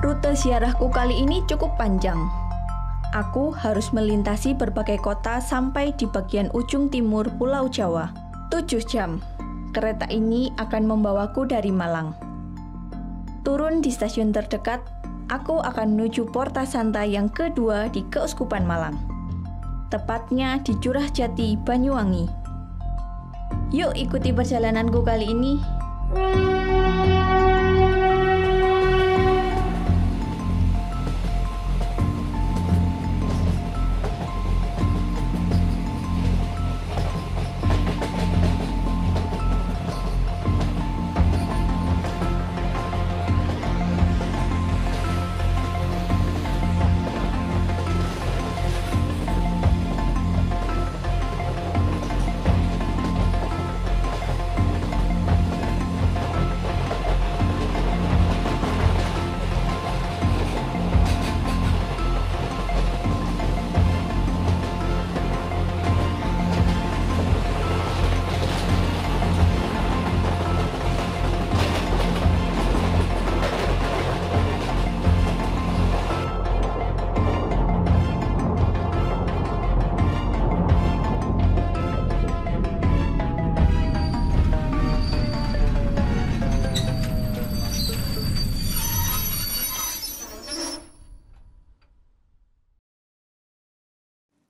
Rute ziarahku kali ini cukup panjang. Aku harus melintasi berbagai kota sampai di bagian ujung timur Pulau Jawa. 7 jam. Kereta ini akan membawaku dari Malang. Turun di stasiun terdekat, aku akan menuju Porta Santa yang kedua di Keuskupan Malang. Tepatnya di Curah Jati, Banyuwangi. Yuk ikuti perjalananku kali ini.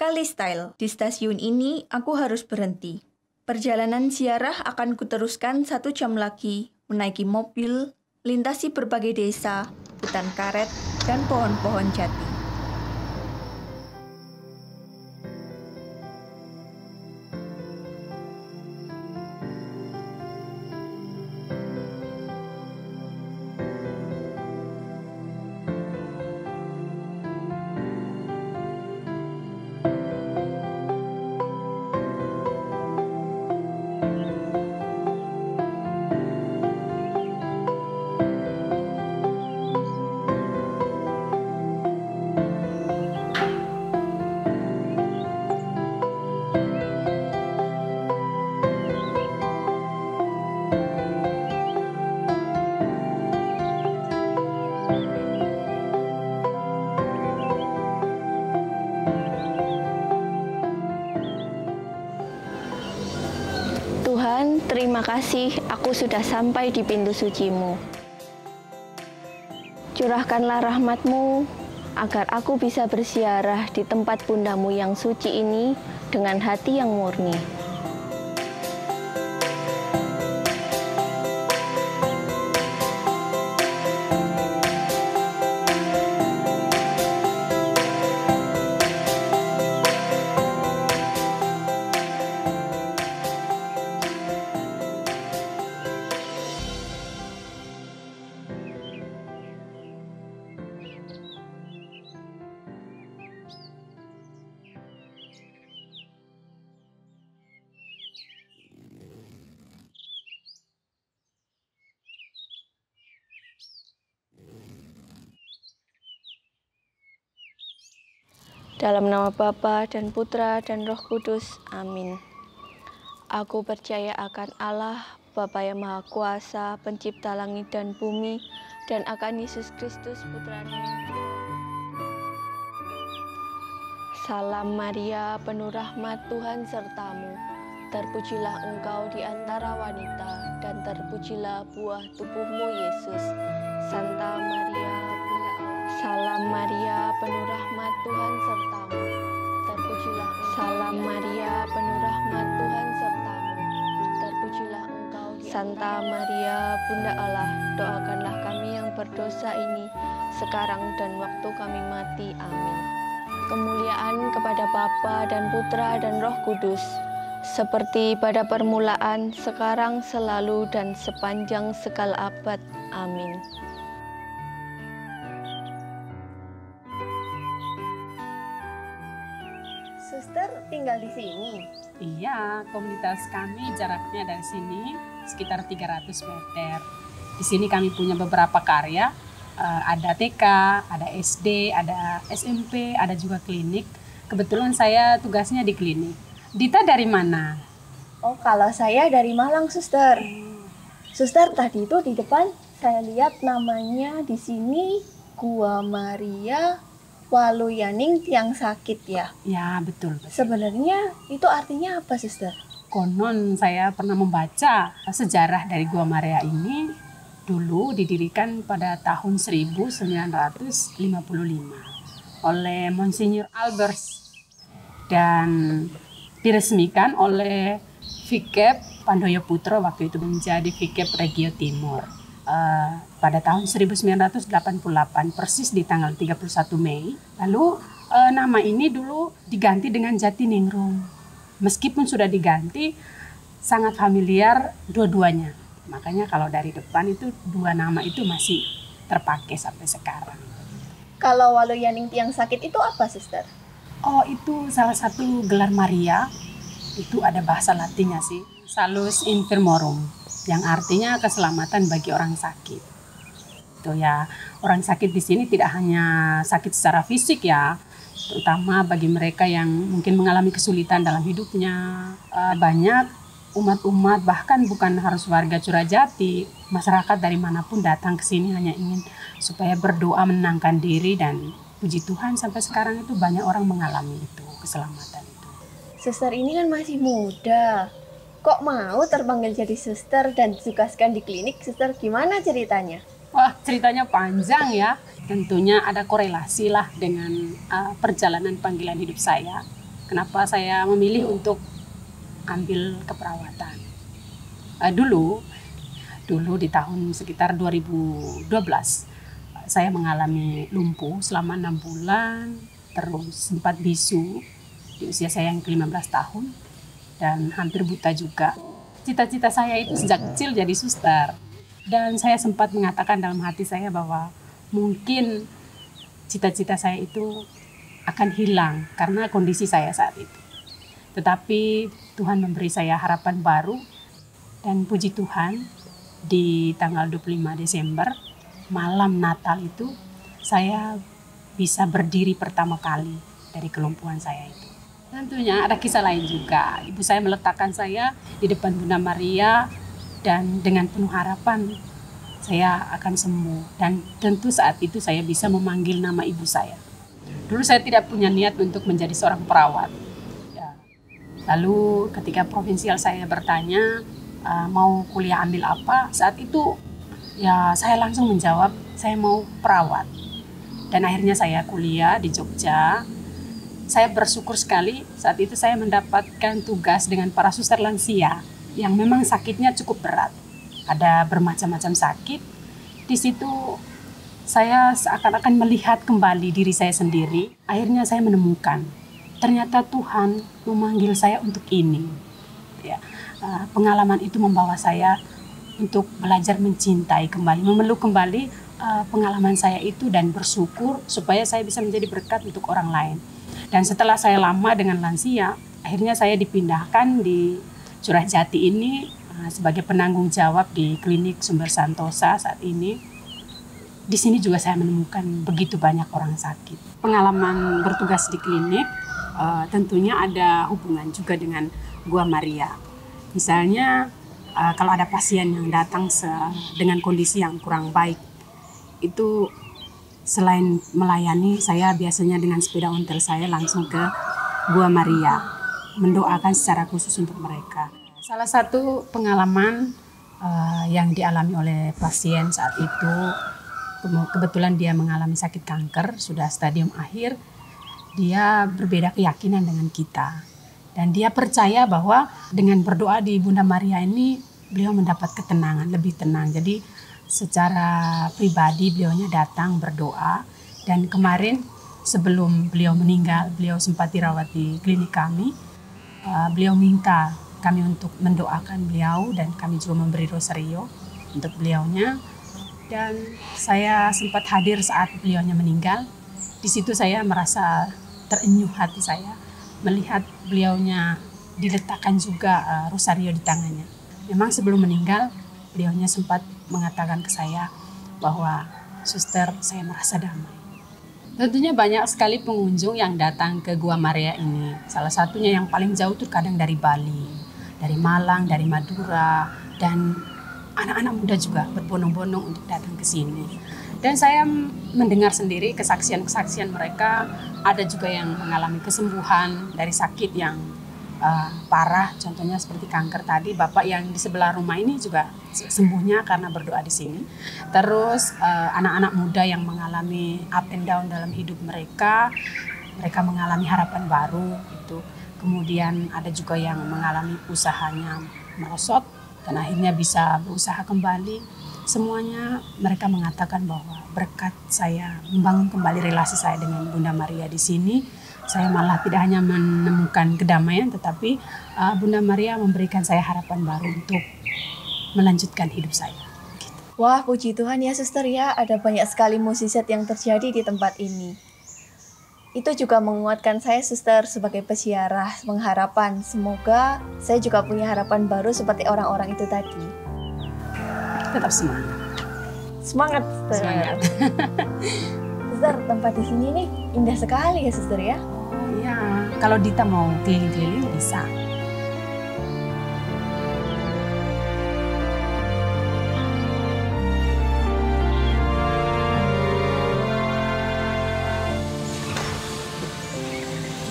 Kalistyle. Di stasiun ini aku harus berhenti. Perjalanan ziarah akan kuteruskan 1 jam lagi, menaiki mobil, lintasi berbagai desa, hutan karet, dan pohon-pohon jati. Tuhan, terima kasih aku sudah sampai di pintu suci-Mu. Curahkanlah rahmat-Mu agar aku bisa berziarah di tempat Bunda-Mu yang suci ini dengan hati yang murni. Dalam nama Bapa dan Putra dan Roh Kudus. Amin. Aku percaya akan Allah, Bapa yang Maha Kuasa, pencipta langit dan bumi, dan akan Yesus Kristus, Putra-Nya yang Dia. Salam Maria, penuh rahmat, Tuhan sertamu. Terpujilah engkau di antara wanita, dan terpujilah buah tubuhmu, Yesus. Santa Maria, Bunda Allah. Salam Maria, penuh rahmat, Tuhan sertamu. Terpujilah Salam Maria, penuh rahmat, Tuhan sertamu. Terpujilah engkau di Santa Maria, Bunda Allah. Doakanlah kami yang berdosa ini, sekarang dan waktu kami mati. Amin. Kemuliaan kepada Bapa dan Putra dan Roh Kudus, seperti pada permulaan, sekarang, selalu, dan sepanjang segala abad. Amin. Suster tinggal di sini? Iya, komunitas kami jaraknya dari sini sekitar 300 meter. Di sini kami punya beberapa karya, ada TK, ada SD, ada SMP, ada juga klinik. Kebetulan saya tugasnya di klinik. Dita dari mana? Oh, kalau saya dari Malang, Suster. Suster, tadi itu di depan saya lihat namanya di sini Gua Maria Waluyaning tiang sakit ya. Ya, betul. Sebenarnya itu artinya apa, Suster? Konon saya pernah membaca sejarah dari Gua Maria ini dulu didirikan pada tahun 1955 oleh Monsinyur Albers dan diresmikan oleh Vikep Pandoyo Putro, waktu itu menjadi Vikep Regio Timur. Pada tahun 1988, persis di tanggal 31 Mei. Lalu nama ini dulu diganti dengan Jatiningrum. Meskipun sudah diganti, sangat familiar dua-duanya. Makanya kalau dari depan itu dua nama itu masih terpakai sampai sekarang. Kalau Waluyaning tiang sakit itu apa, Suster? Oh, itu salah satu gelar Maria. Itu ada bahasa Latinnya sih, Salus Infirmorum, yang artinya keselamatan bagi orang sakit. Itu ya, orang sakit di sini tidak hanya sakit secara fisik ya, terutama bagi mereka yang mungkin mengalami kesulitan dalam hidupnya. Banyak umat-umat, bahkan bukan harus warga Curajati, masyarakat dari manapun datang ke sini hanya ingin supaya berdoa menenangkan diri, dan puji Tuhan sampai sekarang itu banyak orang mengalami itu, keselamatan itu. Suster ini kan masih muda. Kok mau terpanggil jadi suster dan ditugaskan di klinik? Suster, gimana ceritanya? Wah, ceritanya panjang ya. Tentunya ada korelasi lah dengan perjalanan panggilan hidup saya. Kenapa saya memilih untuk ambil keperawatan. Dulu di tahun sekitar 2012, saya mengalami lumpuh selama 6 bulan, terus sempat bisu di usia saya yang ke-15 tahun, dan hampir buta juga. Cita-cita saya itu sejak kecil jadi suster. Dan saya sempat mengatakan dalam hati saya bahwa mungkin cita-cita saya itu akan hilang karena kondisi saya saat itu. Tetapi Tuhan memberi saya harapan baru, dan puji Tuhan di tanggal 25 Desember, malam Natal itu, saya bisa berdiri pertama kali dari kelumpuhan saya itu. Tentunya ada kisah lain juga. Ibu saya meletakkan saya di depan Bunda Maria, dan dengan penuh harapan saya akan sembuh. Dan tentu saat itu saya bisa memanggil nama ibu saya. Dulu saya tidak punya niat untuk menjadi seorang perawat. Ya. Lalu ketika provinsial saya bertanya mau kuliah ambil apa, saat itu ya saya langsung menjawab saya mau perawat. Dan akhirnya saya kuliah di Jogja. Saya bersyukur sekali saat itu saya mendapatkan tugas dengan para suster lansia yang memang sakitnya cukup berat. Ada bermacam-macam sakit. Di situ saya seakan-akan melihat kembali diri saya sendiri. Akhirnya saya menemukan, ternyata Tuhan memanggil saya untuk ini. Ya, pengalaman itu membawa saya untuk belajar mencintai kembali, memeluk kembali pengalaman saya itu, dan bersyukur supaya saya bisa menjadi berkat untuk orang lain. Dan setelah saya lama dengan lansia, akhirnya saya dipindahkan di Curajati ini sebagai penanggung jawab di klinik Sumber Santosa saat ini. Di sini juga saya menemukan begitu banyak orang sakit. Pengalaman bertugas di klinik tentunya ada hubungan juga dengan Gua Maria. Misalnya kalau ada pasien yang datang dengan kondisi yang kurang baik, itu selain melayani, saya biasanya dengan sepeda ontel saya langsung ke Gua Maria, mendoakan secara khusus untuk mereka. Salah satu pengalaman yang dialami oleh pasien saat itu, kebetulan dia mengalami sakit kanker, sudah stadium akhir. Dia berbeda keyakinan dengan kita. Dan dia percaya bahwa dengan berdoa di Bunda Maria ini, beliau mendapat ketenangan, lebih tenang. Jadi secara pribadi beliaunya datang berdoa, dan kemarin sebelum beliau meninggal, beliau sempat dirawat di klinik kami. Beliau minta kami untuk mendoakan beliau, dan kami juga memberi rosario untuk beliaunya. Dan saya sempat hadir saat beliaunya meninggal. Di situ saya merasa terenyuh hati saya melihat beliaunya diletakkan juga rosario di tangannya. Memang sebelum meninggal, beliaunya sempat mengatakan ke saya bahwa, "Suster, saya merasa damai." Tentunya banyak sekali pengunjung yang datang ke Gua Maria ini. Salah satunya yang paling jauh tuh kadang dari Bali, dari Malang, dari Madura, dan anak-anak muda juga berbondong-bondong untuk datang ke sini. Dan saya mendengar sendiri kesaksian-kesaksian mereka, ada juga yang mengalami kesembuhan dari sakit yang parah, contohnya seperti kanker tadi. Bapak yang di sebelah rumah ini juga sembuhnya karena berdoa di sini. Terus anak-anak muda yang mengalami up and down dalam hidup mereka mengalami harapan baru gitu. Kemudian ada juga yang mengalami usahanya merosot dan akhirnya bisa berusaha kembali. Semuanya mereka mengatakan bahwa berkat saya membangun kembali relasi saya dengan Bunda Maria di sini, saya malah tidak hanya menemukan kedamaian, tetapi Bunda Maria memberikan saya harapan baru untuk melanjutkan hidup saya. Gitu. Wah, puji Tuhan ya suster ya, ada banyak sekali mukjizat yang terjadi di tempat ini. Itu juga menguatkan saya suster sebagai peziarah pengharapan. Semoga saya juga punya harapan baru seperti orang-orang itu tadi. Tetap semangat. Semangat suster. Semangat. Suster, tempat di sini nih indah sekali ya suster ya. Iya, kalau Dita mau keliling-keliling bisa.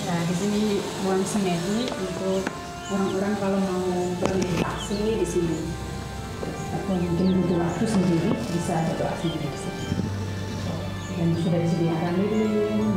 Ya, di sini ruang semedi untuk orang-orang kalau mau bermeditasi di sini. Atau mungkin butuh waktu sendiri, bisa berdoa sendiri di sini. Dan sudah disediakan lilin.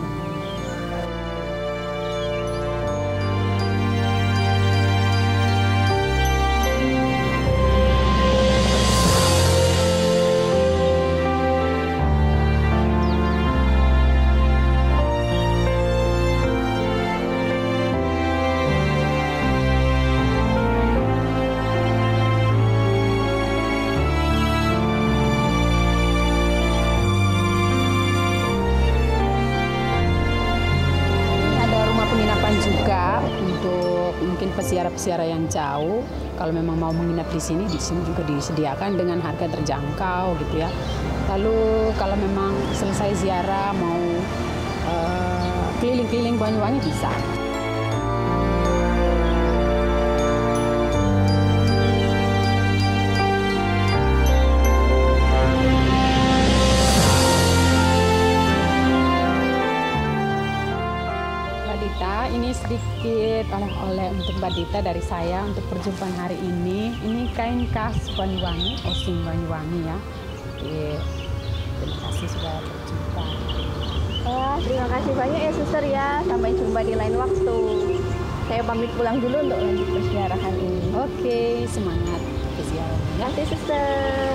Juga untuk mungkin peziarah-peziarah yang jauh, kalau memang mau menginap di sini juga disediakan dengan harga terjangkau gitu ya. Lalu kalau memang selesai ziarah mau keliling-keliling Banyuwangi bisa. Ini sedikit oleh-oleh untuk Mbak Dita dari saya untuk perjumpaan hari ini. Ini kain khas Banyuwangi, osing Banyuwangi ya. Oke, terima kasih sudah berjumpa. Terima kasih banyak ya suster ya. Sampai jumpa di lain waktu. Saya pamit pulang dulu untuk lanjut perziarahan ini. Oke, semangat perziarahan. Terima kasih suster.